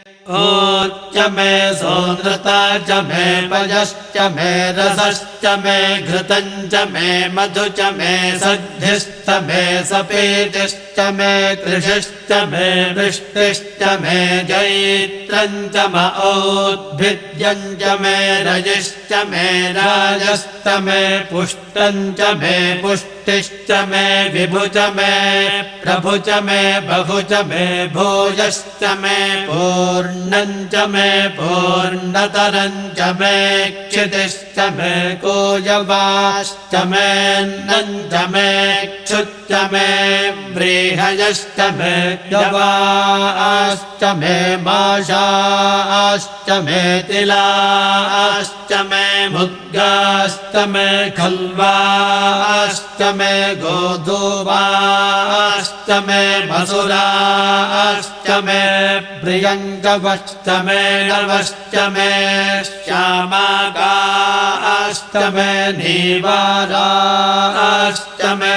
ऊच्च मे सोनृता च मे पयश्च मे रसश्च मे घृतञ्च मे मधु च मे सद्भिश्च मे सपेतिश्च मे कृषिश्च मे वृष्टिश्च मे जैत्रञ्च म औद्भिद्यञ्च मे रजिश्च मे राजश्च मे पुष्टञ्च मे पुष्टिश्च मे विभु च मे प्रभु च मे बहु च मे भूयश्च मे पूर्णञ्च मे पूर्णतरञ्च मे क्षितिश्च मे कोयवाश्च मेऽन्नञ्च मे क्षुच्च मे व्रीहयश्च मे यवाश्च मे माशाश्च मे तिलाश्च मे मुद्गाश्च मे खल्वाश्च मे गोधूमाश्च मे मसुराश्च मे प्रियङ्गवश्च मे नवश्च मे श्यामाकाश्च मे नीवाराश्च मे